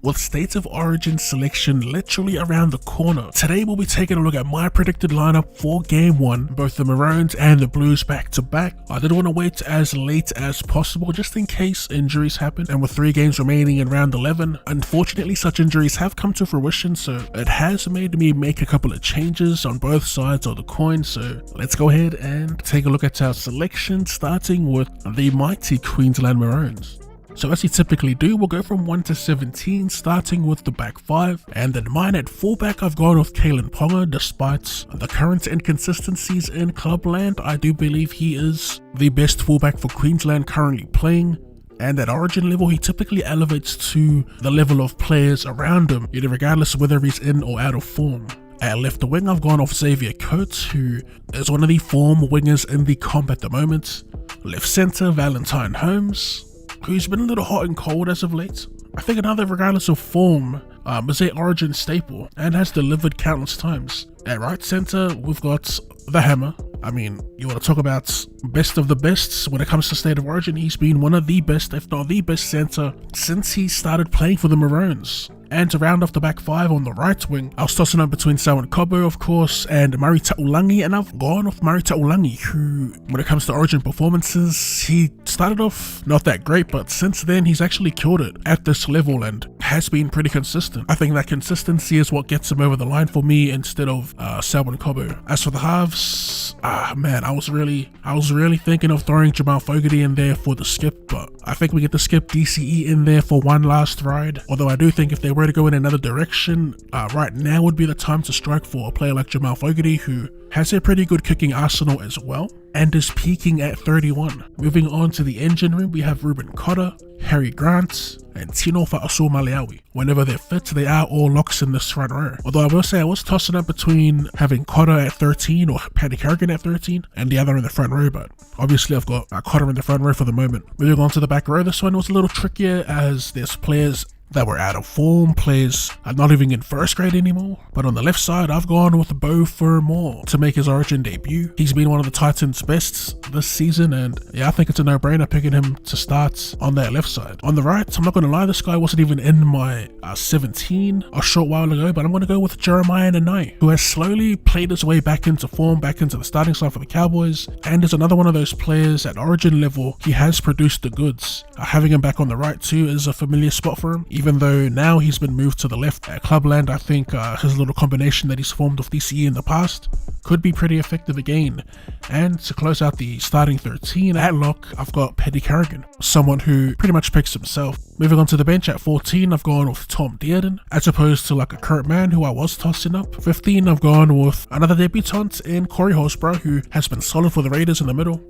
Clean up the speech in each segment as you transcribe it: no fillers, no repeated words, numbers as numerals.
with State of Origin selection literally around the corner. Today we'll be taking a look at my predicted lineup for game 1, both the Maroons and the Blues back to back. I did want to wait as late as possible just in case injuries happen, and with 3 games remaining in round 11, unfortunately such injuries have come to fruition, so it has made me make a couple of changes on both sides of the coin. So let's go ahead and take a look at our selection, starting with the mighty Queensland Maroons. So as you typically do, we'll go from 1 to 17, starting with the back 5, and then mine at fullback I've gone with Kalen Ponga. Despite the current inconsistencies in clubland, I do believe he is the best fullback for Queensland currently playing, and at Origin level he typically elevates to the level of players around him, regardless of whether he's in or out of form. At left wing I've gone off Xavier Coates, who is one of the form wingers in the comp at the moment. Left centre Valentine Holmes, who's been a little hot and cold as of late. I think another, regardless of form, is a Origin staple and has delivered countless times. At right centre, we've got the Hammer. I mean, you want to talk about best of the bests when it comes to State of Origin, he's been one of the best, if not the best centre since he started playing for the Maroons. And to round off the back 5 on the right wing, I was tossing up between Selwyn Cobbo, of course, and Murray Taulangi, and I've gone with Murray Taulangi, who, when it comes to Origin performances, he started off not that great, but since then he's actually killed it at this level and has been pretty consistent. I think that consistency is what gets him over the line for me instead of Selwyn Cobbo. As for the halves, man, I was really thinking of throwing Jamal Fogarty in there for the skip, but I think we get the skip DCE in there for one last ride. Although I do think if they were to go in another direction, right now would be the time to strike for a player like Jamal Fogarty, who has a pretty good kicking arsenal as well and is peaking at 31. Moving on to the engine room, we have Ruben Cotter, Harry Grant, and Tino Fa'aso Maleawi. Whenever they're fit, they are all locks in this front row. Although I will say I was tossing up between having Cotter at 13 or Paddy Carrigan at 13 and the other in the front row, but obviously I've got Cotter in the front row for the moment. Moving on to the back row, this one was a little trickier as there's players that were out of form, players are not even in first grade anymore. But on the left side, I've gone with Beau Fermor to make his Origin debut. He's been one of the Titans' bests this season, and yeah, I think it's a no-brainer picking him to start on that left side. On the right, I'm not going to lie, this guy wasn't even in my 17 a short while ago, but I'm going to go with Jeremiah Nanai, who has slowly played his way back into form, back into the starting side for the Cowboys, and is another one of those players at Origin level. He has produced the goods. Having him back on the right too is a familiar spot for him. Even though now he's been moved to the left at Clubland, I think his little combination that he's formed with DCE in the past could be pretty effective again. And to close out the starting 13 at lock, I've got Paddy Carrigan, someone who pretty much picks himself. Moving on to the bench at 14, I've gone with Tom Dearden, as opposed to like a Kurt Mann who I was tossing up. 15, I've gone with another debutant in Corey Horsburgh, who has been solid for the Raiders in the middle,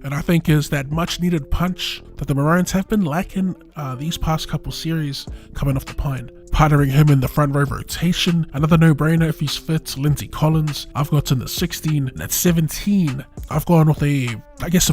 and I think is that much needed punch that the Maroons have been lacking these past couple series coming off the pine. Partnering him in the front row rotation, another no-brainer if he's fit, Lindsay Collins. I've got in the 16, and at 17, I've gone with a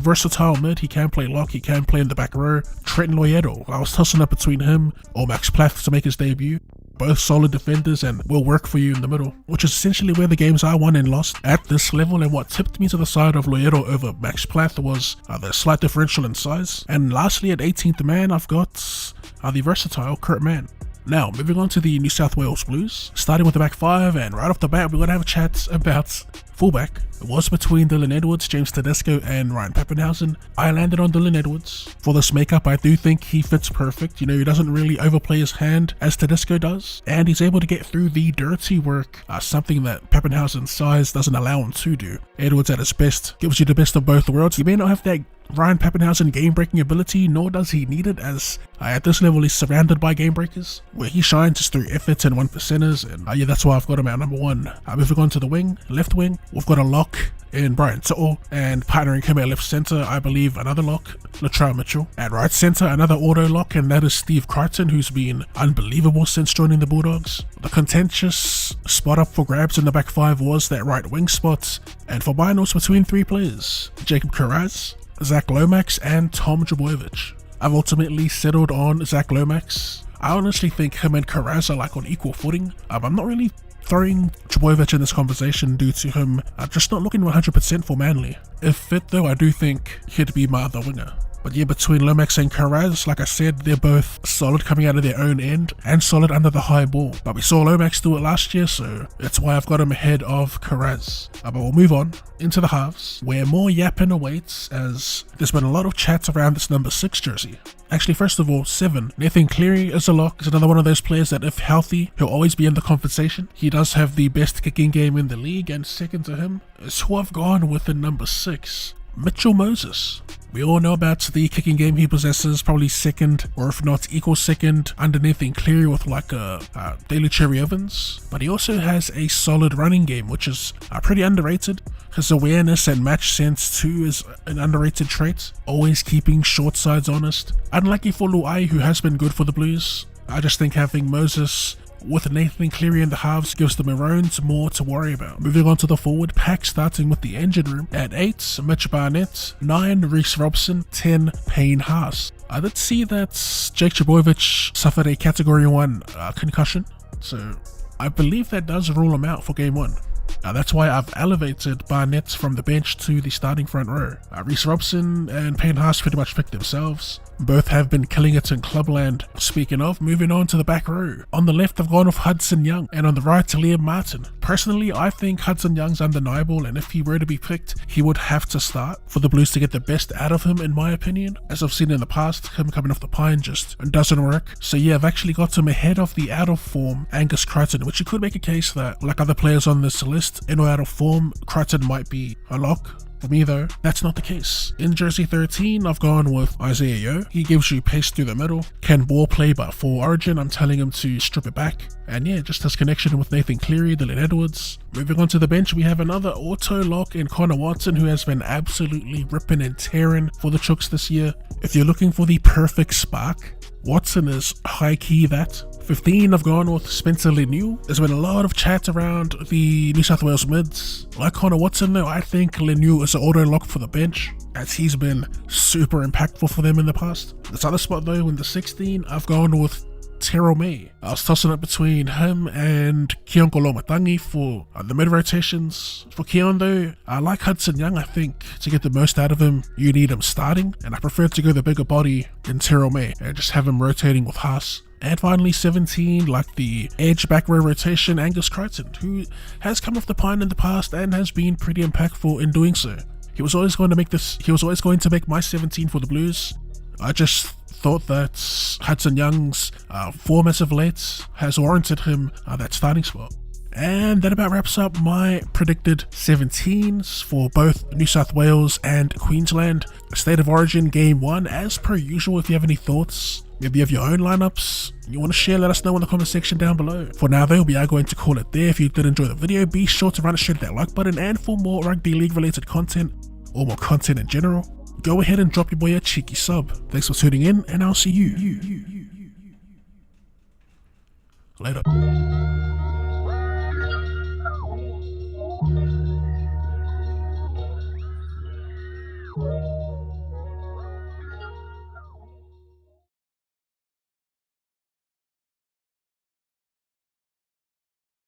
versatile mid. He can play lock, he can play in the back row, Trenton Loyedo. I was tossing up between him or Max Plath to make his debut. Both solid defenders and will work for you in the middle, which is essentially where the games I won and lost at this level. And what tipped me to the side of Loyedo over Max Plath was the slight differential in size. And lastly, at 18th man, I've got the versatile Kurt Mann. Now, moving on to the New South Wales Blues, starting with the back 5, and right off the bat, we're going to have a chat about fullback. It was between Dylan Edwards, James Tedesco, and Ryan Pappenhausen. I landed on Dylan Edwards. For this makeup, I do think he fits perfect. He doesn't really overplay his hand as Tedesco does, and he's able to get through the dirty work, something that Pappenhausen's size doesn't allow him to do. Edwards at his best gives you the best of both worlds. He may not have that Ryan Pappenhausen game-breaking ability, nor does he need it, as at this level he's surrounded by game-breakers. Where he shines is through effort and 1%ers, and yeah, that's why I've got him at number 1. Moving on to the wing, left wing, we've got a lock in Brian To'o, and partnering him at left centre, I believe another lock, Latrell Mitchell. At right centre, another auto lock, and that is Steve Crichton, who's been unbelievable since joining the Bulldogs. The contentious spot up for grabs in the back 5 was that right wing spot, and for mine it was between 3 players, Jacob Carraz, Zach Lomax, and Tom Trbojevic. I've ultimately settled on Zach Lomax. I honestly think him and Carraz are like on equal footing. I'm not really throwing Trbojevic in this conversation due to him just not looking 100% for Manly. If fit though, I do think he'd be my other winger. But yeah, between Lomax and Karaz, like I said, they're both solid coming out of their own end and solid under the high ball. But we saw Lomax do it last year, so that's why I've got him ahead of Karaz. But we'll move on into the halves, where more yapping awaits, as there's been a lot of chat around this number 6 jersey. Actually, first of all, 7. Nathan Cleary is a lock. He's another one of those players that, if healthy, he'll always be in the conversation. He does have the best kicking game in the league, and second to him is who I've gone with in number 6, Mitchell Moses. We all know about the kicking game he possesses, probably second, or if not equal second, underneath Nathan Cleary with like a Daily Cherry Evans. But he also has a solid running game, which is pretty underrated. His awareness and match sense too is an underrated trait, always keeping short sides honest. Unlike Luai, who has been good for the Blues, I just think having Moses with Nathan Cleary in the halves gives the Maroons more to worry about. Moving on to the forward pack, starting with the engine room. At 8, Mitch Barnett. 9, Reece Robson. 10, Payne Haas. I did see that Jake Trbojevic suffered a Category 1 concussion, so I believe that does rule him out for Game 1. That's why I've elevated Barnett from the bench to the starting front row. Reece Robson and Payne Haas pretty much picked themselves. Both have been killing it in Clubland. Speaking of, moving on to the back row. On the left, I've gone with Hudson Young, and on the right, Liam Martin. Personally, I think Hudson Young's undeniable, and if he were to be picked, he would have to start for the Blues to get the best out of him, in my opinion. As I've seen in the past, him coming off the pine just doesn't work. So yeah, I've actually got him ahead of the out of form Angus Crichton, which you could make a case that, like other players on this list, in or out of form, Crichton might be a lock. For me though, that's not the case. In jersey 13, I've gone with Isaiah Yeo. He gives you pace through the middle, can ball play, but for Origin, I'm telling him to strip it back. And yeah, just his connection with Nathan Cleary, Dylan Edwards. Moving on to the bench, we have another auto lock in Connor Watson, who has been absolutely ripping and tearing for the Chooks this year. If you're looking for the perfect spark, Watson is high key that. 15, I've gone with Spencer Lemieux. There's been a lot of chat around the New South Wales mids. Like Connor Watson though, I think Lemieux is an auto lock for the bench, as he's been super impactful for them in the past. This other spot though, in the 16, I've gone with Terrell May. I was tossing up between him and Keon Kolomatangi for the mid rotations. For Keon though, I like Hudson Young. I think to get the most out of him, you need him starting, and I prefer to go the bigger body in Terrell May and just have him rotating with Haas. And finally 17, like the edge back row rotation, Angus Crichton, who has come off the pine in the past and has been pretty impactful in doing so. He was always going to make my 17 for the Blues. I just thought that Hudson Young's form as of late has warranted him that starting spot. And that about wraps up my predicted 17s for both New South Wales and Queensland. State of Origin Game 1, as per usual. If you have any thoughts, maybe you have your own lineups you want to share, let us know in the comment section down below. For now though, we are going to call it there. If you did enjoy the video, be sure to run straight that like button, and for more rugby league related content, or more content in general, go ahead and drop your boy a cheeky sub. Thanks for tuning in, and I'll see you later.